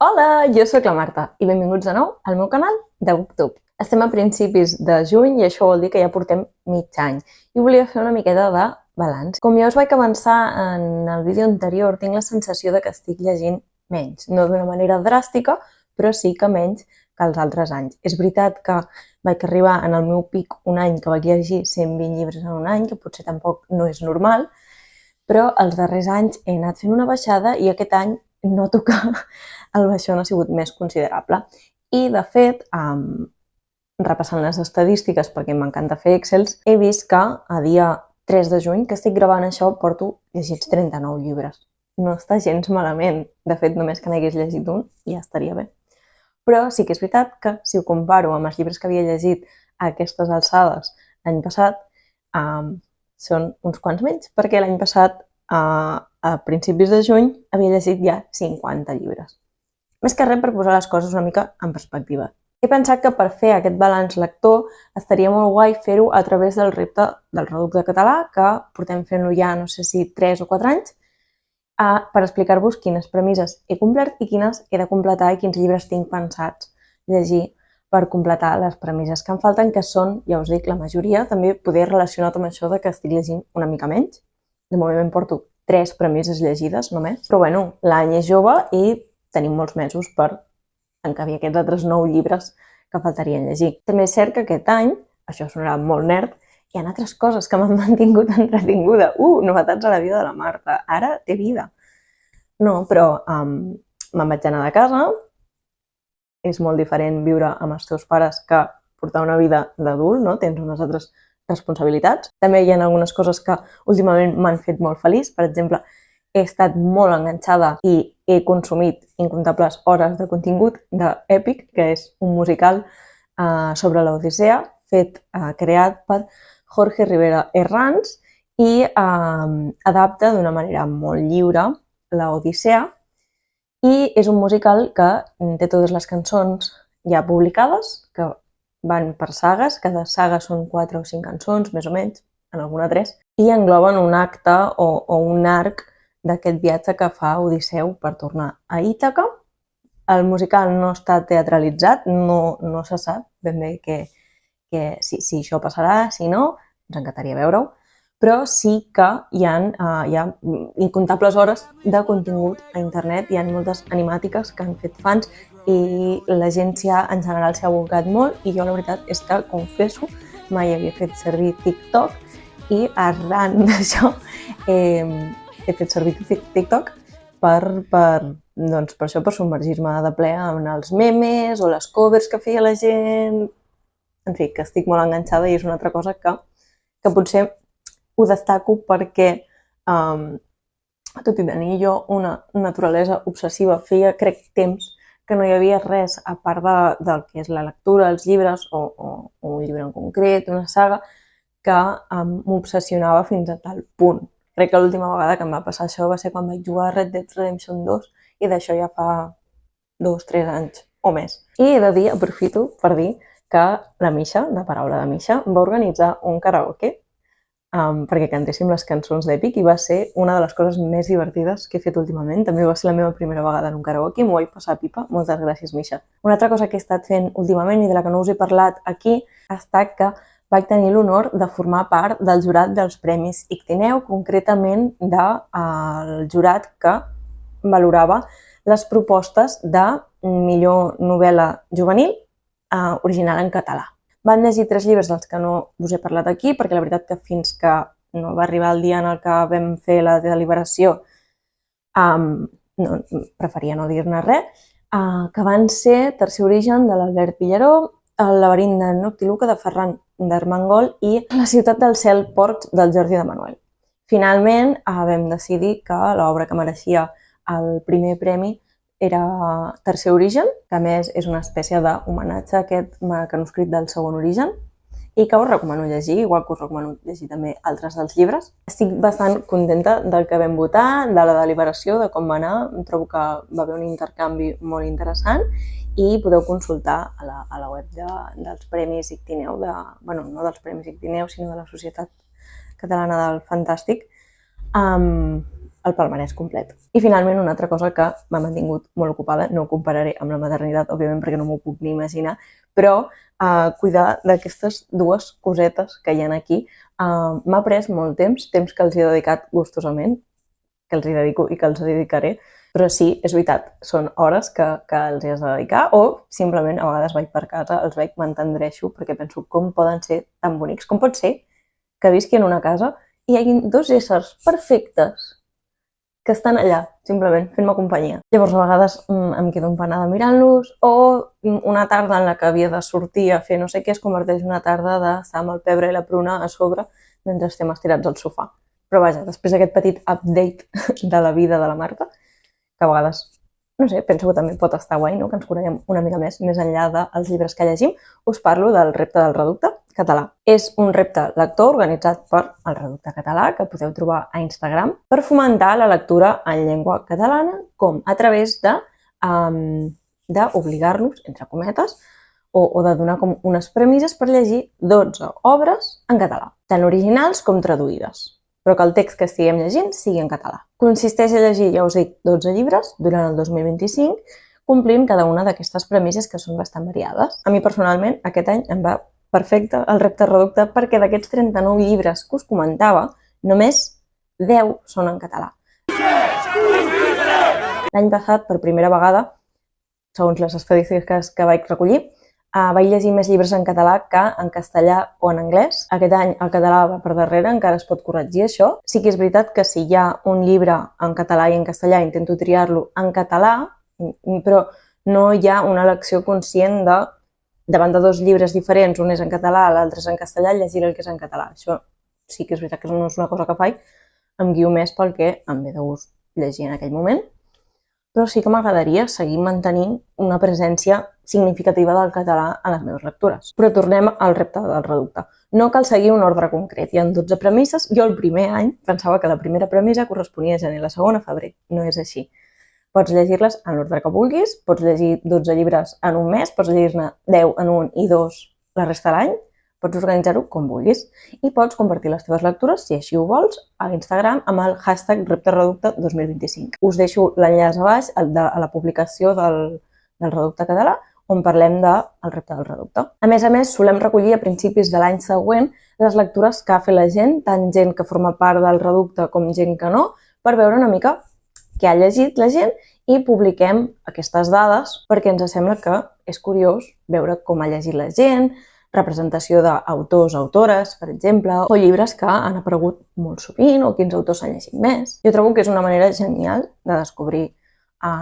Hola, jo sóc la Marta i benvinguts de nou al meu canal de BookTube. Estem a principis de juny i això vol dir que ja portem mig any i volia fer una miqueta de balanç. Com ja us vaig avançar en el vídeo anterior, tinc la sensació de que estic llegint menys. No d'una manera dràstica, però sí que menys que els altres anys. És veritat que vaig arribar en el meu pic un any que vaig llegir 120 llibres en un any, que potser tampoc no és normal, però els darrers anys he anat fent una baixada i aquest any noto que el baixón ha sigut més considerable. I, de fet, repassant les estadístiques, perquè m'encanta fer Excels, he vist que a dia 3 de juny, que estic gravant això, porto llegits 39 llibres. No està gens malament. De fet, només que n'hagués llegit un ja estaria bé. Però sí que és veritat que, si ho comparo amb els llibres que havia llegit a aquestes alçades l'any passat, són uns quants menys, perquè l'any passat, a principis de juny, havia llegit ja 50 llibres. Més que res per posar les coses una mica en perspectiva. He pensat que per fer aquest balanç lector estaria molt guai fer-ho a través del repte del Reducte Català, que portem fent-lo ja, no sé si 3 o 4 anys, per explicar-vos quines premisses he complert i quines he de completar i quins llibres tinc pensats llegir per completar les premisses que em falten, que són, ja us dic, la majoria, també poder relacionat amb això de que estic llegint una mica menys. De moment porto 3 premisses llegides només, però bueno, l'any és jove i tenim molts mesos per encabir aquests altres 9 llibres que faltarien llegir. També és cert que aquest any, això sonarà molt nerd, hi ha altres coses que m'han mantingut entretinguda. Novetats a la vida de la Marta. Ara té vida. No, però me'n vaig anar de casa. És molt diferent viure amb els teus pares que portar una vida d'adult, no? Tens unes altres responsabilitats. També hi ha algunes coses que últimament m'han fet molt feliç. Per exemple, he estat molt enganxada i he consumit incomptables hores de contingut d'Epic, que és un musical sobre l'Odissea, creat per Jorge Rivera Herranz i adapta d'una manera molt lliure l'Odissea i és un musical que té totes les cançons ja publicades, que van per sagues, cada saga són 4 o 5 cançons, més o menys, en alguna 3, i engloben un acte o un arc d'aquest viatge que fa Odisseu per tornar a Ítaca. El musical no està teatralitzat, no se sap ben bé si això passarà, si no, ens encantaria veure-ho, però sí que hi ha incomptables hores de contingut a internet, hi ha moltes animàtiques que han fet fans i la gent en general s'ha volcat molt i jo la veritat és que, confesso, mai havia fet servir TikTok i arran d'això he fet servir TikTok per submergir-me de ple en els memes o les covers que feia la gent. En fi, que estic molt enganxada i és una altra cosa que potser ho destaco perquè, tot i tenir jo una naturalesa obsessiva, feia, crec, temps que no hi havia res a part del que és la lectura, els llibres o un llibre en concret, una saga, que m'obsessionava fins a tal punt. Crec que l'última vegada que em va passar això va ser quan vaig jugar a Red Dead Redemption 2 i d'això ja fa 2-3 anys o més. I he de dir, aprofito per dir, que la Misha, de Paraula de Misha, va organitzar un karaoke perquè cantéssim les cançons d'Epic i va ser una de les coses més divertides que he fet últimament. També va ser la meva primera vegada en un karaoke i m'ho vaig passar a pipa. Moltes gràcies, Misha. Una altra cosa que he estat fent últimament i de la que no us he parlat aquí ha estat que vaig tenir l'honor de formar part del jurat dels Premis Ictineu, concretament del jurat que valorava les propostes de millor novel·la juvenil original en català. Van llegir 3 llibres dels que no us he parlat aquí, perquè la veritat que fins que no va arribar el dia en el que vam fer la deliberació preferia no dir-ne res, que van ser Tercer origen, de l'Albert Pillaró, El laberint de Noctiluca, de Ferran d'Armengol i La ciutat del cel Ports, del Jordi de Manuel. Finalment vam decidir que l'obra que mereixia el primer premi era Tercer origen, que a més és una espècie d'homenatge a aquest manuscrit del Segon origen i que us recomano llegir, igual que us recomano llegir també altres dels llibres. Estic bastant contenta del que vam votar, de la deliberació, de com va anar. Trobo que va haver un intercanvi molt interessant i podeu consultar a la web dels Premis Ictineu, no dels Premis Ictineu, sinó de la Societat Catalana del Fantàstic, el palmarès complet. I finalment una altra cosa que m'ha mantingut molt ocupada, no ho compararé amb la maternitat, òbviament perquè no m'ho puc ni imaginar, però cuidar d'aquestes dues cosetes que hi ha aquí m'ha pres molt temps que els he dedicat gustosament, que els hi dedico i que els dedicaré, però sí, és veritat, són hores que els hi has de dedicar o simplement a vegades vaig per casa, els veig, m'entendreixo perquè penso com poden ser tan bonics, com pot ser que visqui en una casa i hi hagi dos éssers perfectes que estan allà, simplement, fent-me companyia. Llavors, a vegades em quedo empanada mirant-los o una tarda en la que havia de sortir a fer no sé què es converteix en una tarda d'estar amb el pebre i la pruna a sobre mentre estem estirats al sofà. Però vaja, després d'aquest petit update de la vida de la Marta, que a vegades, no sé, penso que també pot estar guai, no? Que ens coneguem una mica més enllà dels llibres que llegim, us parlo del repte del Reducte català. És un repte lector organitzat per el Reducte català, que podeu trobar a Instagram, per fomentar la lectura en llengua catalana, com a través d'obligar-nos, entre cometes, o de donar com unes premisses per llegir 12 obres en català, tant originals com traduïdes, però que el text que estiguem llegint sigui en català. Consisteix a llegir, ja us dic, 12 llibres durant el 2025, complint cada una d'aquestes premisses que són bastant variades. A mi personalment aquest any em va perfecte el repte Reducte perquè d'aquests 39 llibres que us comentava, només 10 són en català. L'any passat, per primera vegada, segons les estadístiques que vaig recollir, vaig llegir més llibres en català que en castellà o en anglès. Aquest any el català va per darrere, encara es pot corregir això. Sí que és veritat que si hi ha un llibre en català i en castellà intento triar-lo en català, però no hi ha una elecció conscient de, davant de dos llibres diferents, un és en català, l'altre és en castellà, llegir el que és en català. Això sí que és veritat que no és una cosa que faig, em guio més pel que em ve de gust llegir en aquell moment, però sí que m'agradaria seguir mantenint una presència significativa del català en les meves lectures. Però tornem al repte del Reducte. No cal seguir un ordre concret. Hi ha 12 premisses. Jo el primer any pensava que la primera premissa corresponia a gener, la segona a febrer. No és així. Pots llegir-les en l'ordre que vulguis, pots llegir 12 llibres en un mes, pots llegir-ne 10 en un i 2 la resta de l'any, pots organitzar-ho com vulguis i pots compartir les teves lectures, si així ho vols, a Instagram amb el hashtag reptereducte 2025. Us deixo l'enllaç a baix a la publicació del Reducte català on parlem del repte del Reducte. A més, solem recollir a principis de l'any següent les lectures que ha fet la gent, tant gent que forma part del Reducte com gent que no, per veure una mica què ha llegit la gent i publiquem aquestes dades perquè ens sembla que és curiós veure com ha llegit la gent, representació d'autors, autores, per exemple, o llibres que han aparegut molt sovint o quins autors s'han llegit més. Jo trobo que és una manera genial de descobrir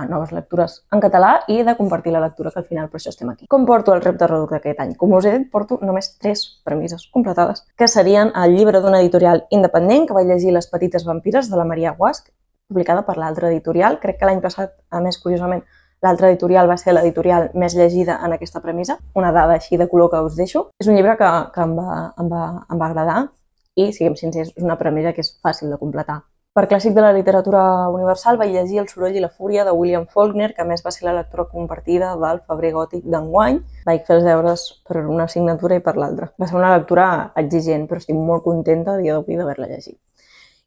noves lectures en català i de compartir la lectura, que al final per això estem aquí. Com porto el repte Reducte aquest any? Com us he dit, porto només 3 premisses completades, que serien el llibre d'una editorial independent, que vaig llegir Les petites vampires, de la Maria Guasch, publicada per l'altra editorial. Crec que l'any passat, a més, curiosament, l'altra editorial va ser l'editorial més llegida en aquesta premissa. Una dada així de color que us deixo. És un llibre que em va agradar i, siguem sincers, és una premissa que és fàcil de completar. Per clàssic de la literatura universal vaig llegir El soroll i la fúria de William Faulkner, que a més va ser la lectura compartida del Febrer Gòtic d'enguany. Vaig fer els deures per una assignatura i per l'altra. Va ser una lectura exigent, però estic molt contenta a dia d'avui d'haver-la llegit.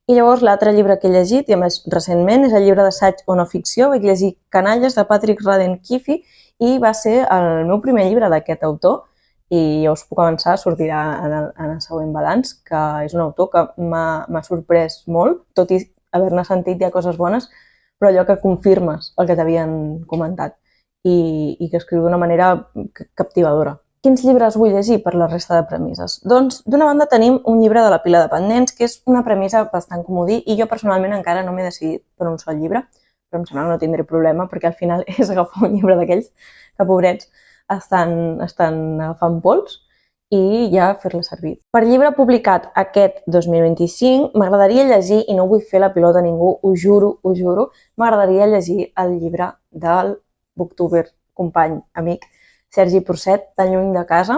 I llavors l'altre llibre que he llegit, i a més recentment, és el llibre d'assaig o no ficció. Vaig llegir Canalles, de Patrick Radden Keefe, i va ser el meu primer llibre d'aquest autor, i ja us puc avançar, sortirà en el següent balanç, que és un autor que m'ha sorprès molt, tot i haver-ne sentit ja coses bones, però allò que confirmes el que t'havien comentat i que escriu d'una manera captivadora. Quins llibres vull llegir per la resta de premisses? Doncs, d'una banda, tenim un llibre de la pila de pendents, que és una premissa bastant comodí, i jo personalment encara no m'he decidit per un sol llibre, però em sembla que no tindré problema, perquè al final és agafar un llibre d'aquells que, pobrets, estan agafant pols i ja fer-la servir. Per llibre publicat aquest 2025, m'agradaria llegir, i no vull fer la pilota a ningú, ho juro, m'agradaria llegir el llibre del booktuber, company, amic, Sergi Porcet, Tan lluny de casa,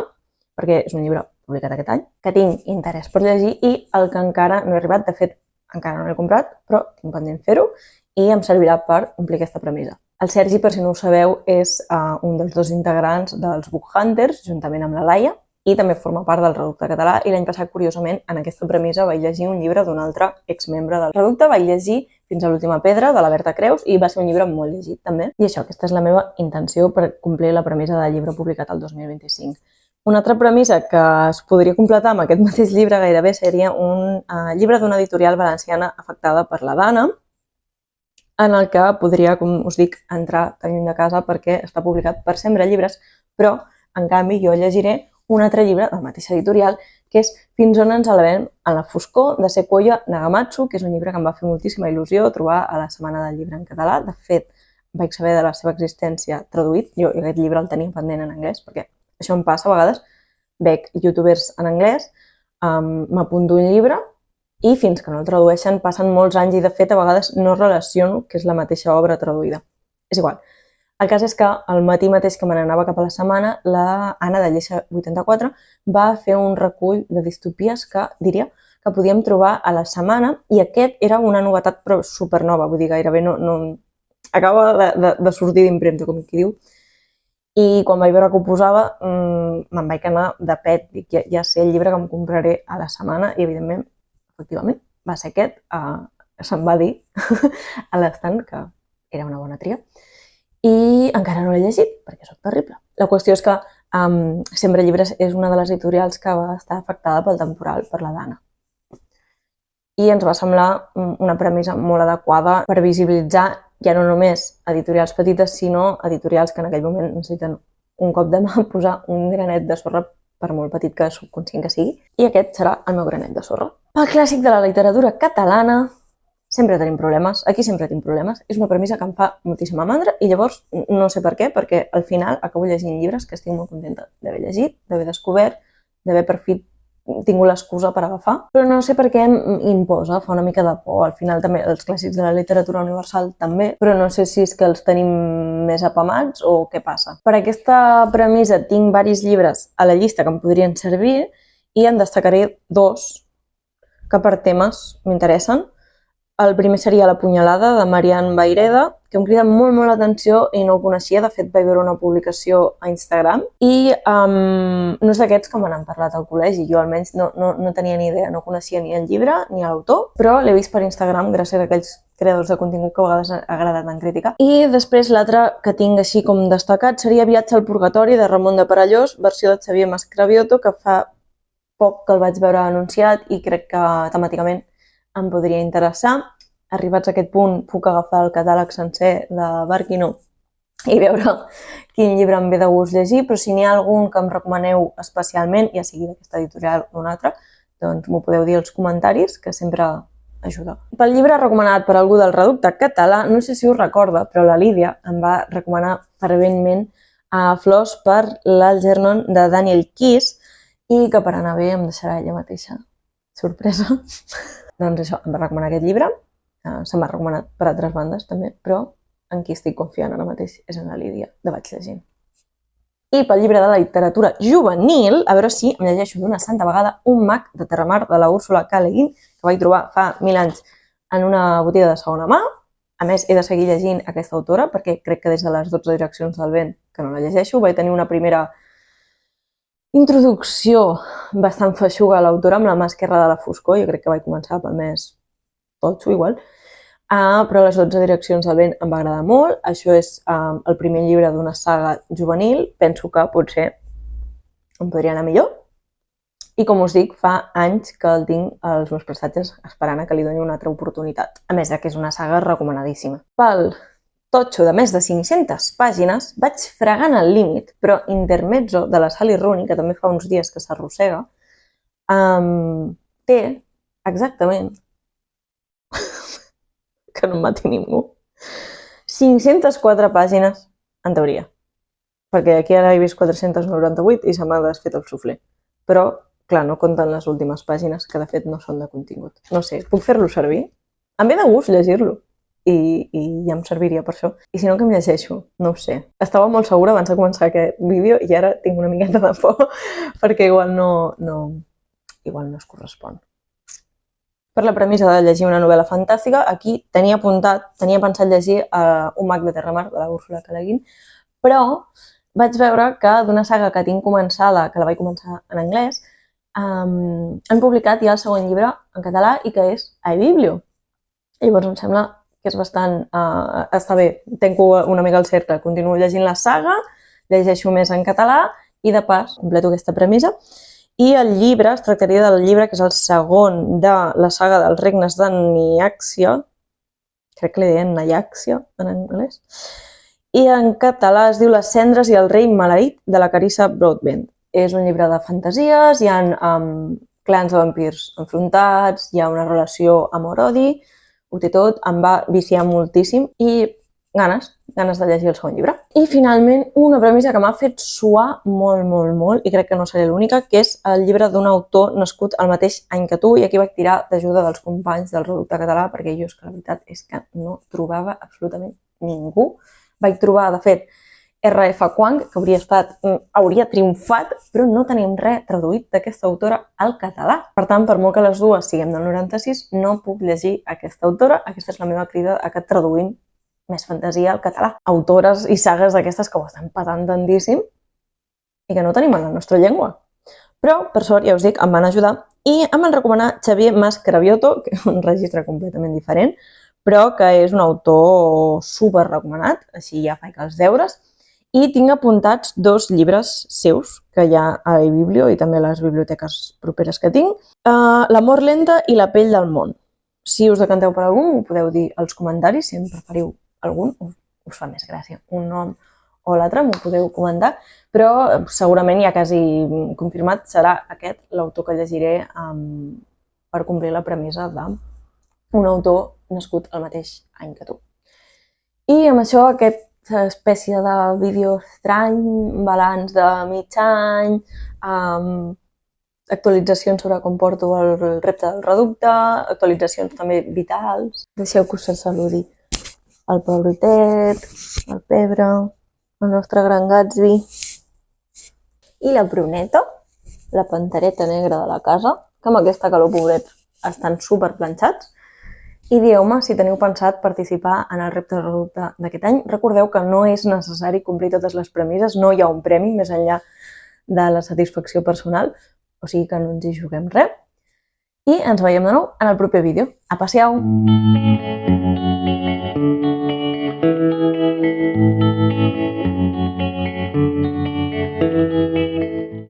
perquè és un llibre publicat aquest any, que tinc interès per llegir i el que encara no he arribat, de fet, encara no l'he comprat, però tinc pendent fer-ho i em servirà per omplir aquesta premissa. El Sergi, per si no ho sabeu, és un dels 2 integrants dels Book Hunters, juntament amb la Laia, i també forma part del Reducte català, i l'any passat, curiosament, en aquesta premissa vaig llegir un llibre d'un altre exmembre del Reducte, vaig llegir fins a l'última pedra, de la Berta Creus, i va ser un llibre molt llegit, també. I això, aquesta és la meva intenció per complir la premissa del llibre publicat el 2025. Una altra premissa que es podria completar amb aquest mateix llibre gairebé seria un llibre d'una editorial valenciana afectada per la Dana, en el que podria, com us dic, entrar tan lluny de casa perquè està publicat per Sembra Llibres, però, en canvi, jo llegiré un altre llibre de la mateixa editorial, que és Fins on ens elevem en la foscor, de Sequoia Nagamatsu, que és un llibre que em va fer moltíssima il·lusió trobar a la Setmana del Llibre en català. De fet, vaig saber de la seva existència traduït. Jo aquest llibre el tenia pendent en anglès, perquè això em passa a vegades. Veig youtubers en anglès, m'apunto un llibre i fins que no el tradueixen passen molts anys i, de fet, a vegades no relaciono que és la mateixa obra traduïda. És igual. El cas és que al matí mateix que me n'anava cap a la setmana, la Anna de Lleida 84 va fer un recull de distopies que diria que podíem trobar a la setmana i aquest era una novetat però supernova, vull dir, gairebé no acaba de sortir d'impremta, com qui diu. I quan vaig veure que ho posava, me'n vaig anar de pet. Dic, ja sé el llibre que em compraré a la setmana i, evidentment, efectivament, va ser aquest. Se'm va dir a l'estant que era una bona tria. I encara no l'he llegit, perquè soc terrible. La qüestió és que Sembra Llibres és una de les editorials que va estar afectada pel temporal, per la Dana. I ens va semblar una premissa molt adequada per visibilitzar ja no només editorials petites, sinó editorials que en aquell moment necessiten un cop de mà posar un granet de sorra, per molt petit que soc conscient que sigui, i aquest serà el meu granet de sorra. El clàssic de la literatura catalana. Sempre tenim problemes, aquí sempre tenim problemes. És una premissa que em fa moltíssima mandra i llavors no sé per què, perquè al final acabo llegint llibres que estic molt contenta d'haver llegit, d'haver descobert, d'haver per fi tingut l'excusa per agafar, però no sé per què em imposa, fa una mica de por. Al final també els clàssics de la literatura universal també, però no sé si és que els tenim més apamats o què passa. Per aquesta premissa tinc diversos llibres a la llista que em podrien servir i en destacaré dos que per temes m'interessen. El primer seria La punyalada, de Marian Baireda, que em crida molt l'atenció i no ho coneixia. De fet, vaig veure una publicació a Instagram i no és d'aquests que me n'han parlat al col·legi. Jo almenys no tenia ni idea, no coneixia ni el llibre ni l'autor, però l'he vist per Instagram gràcies a aquells creadors de contingut que a vegades agrada tant criticar. I després l'altre que tinc així com destacat seria Viatge al purgatori, de Ramon de Perellós, versió de Xavier Mascravioto, que fa poc que el vaig veure anunciat i crec que temàticament em podria interessar. Arribats a aquest punt, puc agafar el catàleg sencer de Barquino i veure quin llibre em ve de gust llegir, però si n'hi ha algun que em recomaneu especialment, ja sigui d'aquesta editorial o una altra, doncs m'ho podeu dir als comentaris, que sempre ajuda. Pel llibre recomanat per algú del Reducte català, no sé si us recorda, però la Lídia em va recomanar ferventment a Flors per l'Algernon de Daniel Keyes i que per anar bé em deixarà ella mateixa. Sorpresa. Doncs això, em va recomanar aquest llibre. Se m'ha recomanat per altres bandes també, però en qui estic confiant ara mateix és en la Lídia, de Vaig llegint. I pel llibre de la literatura juvenil, a veure si em llegeixo d'una santa vegada Un mag de Terramar, de la Úrsula K. Le Guin, que vaig trobar fa 1000 anys en una botiga de segona mà. A més, he de seguir llegint aquesta autora, perquè crec que des de les 12 direccions del vent, que no la llegeixo, vaig tenir una primera introducció bastant feixuga a l'autora amb La mà esquerra de la foscor. Jo crec que vaig començar pel mes 8 igual, però Les 12 direccions del vent em va agradar molt. Això és el primer llibre d'una saga juvenil. Penso que potser em podria anar millor. I com us dic, fa anys que el tinc als meus prestatges esperant a que li doni una altra oportunitat. A més que és una saga recomanadíssima. Pel totxo de més de 500 pàgines, vaig fregant el límit, però Intermezzo, de la Sally Rooney, que també fa uns dies que s'arrossega, té exactament, que no em mati ningú, 504 pàgines, en teoria. Perquè aquí ara he vist 498 i se m'ha desfet el suflé. Però, clar, no compten les últimes pàgines, que de fet no són de contingut. No sé, puc fer-lo servir? Em ve de gust llegir-lo. I ja em serviria per això. I si no, que em llegeixo? No ho sé. Estava molt segura abans de començar aquest vídeo i ara tinc una miqueta de por perquè igual no es correspon. Per la premissa de llegir una novel·la fantàstica, aquí tenia pensat llegir Un mag de Terramar, de la Úrsula K. Le Guin, però vaig veure que d'una saga que tinc començada, que la vaig començar en anglès, han publicat ja el segon llibre en català i que és iBiblio. Llavors em sembla que és bastant... està bé, tanco una mica el cercle, continuo llegint la saga, llegeixo més en català i de pas completo aquesta premissa. I el llibre, es tractaria del llibre que és el segon de la saga dels regnes de Niàxia, crec que li deien Naiàxia en anglès, i en català es diu Les cendres i el rei maleït de la Carissa Broadbent. És un llibre de fantasies, hi ha clans de vampirs enfrontats, hi ha una relació amor-odi, ho té tot, em va viciar moltíssim i ganes de llegir el segon llibre. I finalment, una premissa que m'ha fet suar molt, i crec que no seré l'única, que és el llibre d'un autor nascut el mateix any que tu, i aquí vaig tirar d'ajuda dels companys del Reducte Català, perquè jo és que la veritat és que no trobava absolutament ningú. Vaig trobar, de fet, R.F. Kuang, que hauria triomfat, però no tenim res traduït d'aquesta autora al català. Per tant, per molt que les dues siguem del 96, no puc llegir aquesta autora. Aquesta és la meva crida a que traduïm més fantasia al català. Autores i sagues d'aquestes que ho estan patant tantíssim i que no tenim en la nostra llengua. Però, per sort, ja us dic, em van ajudar i em van recomanar Xavier Mascravioto, que és un registre completament diferent, però que és un autor super recomanat, així ja faig els deures, i tinc apuntats 2 llibres seus, que hi ha a eBiblio i també a les biblioteques properes que tinc, L'amor lenta i la pell del món. Si us decanteu per algun, ho podeu dir als comentaris, si en preferiu algun, us fa més gràcia, un nom o l'altre, m'ho podeu comentar, però segurament ja quasi confirmat serà aquest l'autor que llegiré per complir la premissa d'un autor nascut el mateix any que tu. I amb això, aquesta espècie de vídeo estrany, balanç de mig any, actualitzacions sobre com porto el repte del reducte, actualitzacions també vitals. Deixeu que us saludi el Paulitet, el Pebre, el nostre gran Gatsby i la Bruneta, la pantereta negra de la casa, que amb aquesta calor, pobrets, estan super planxats. I dieu-me si teniu pensat participar en el repte del reducte d'aquest any. Recordeu que no és necessari complir totes les premisses, no hi ha un premi més enllà de la satisfacció personal, o sigui que no ens hi juguem res. I ens veiem de nou en el proper vídeo. Apa, siau!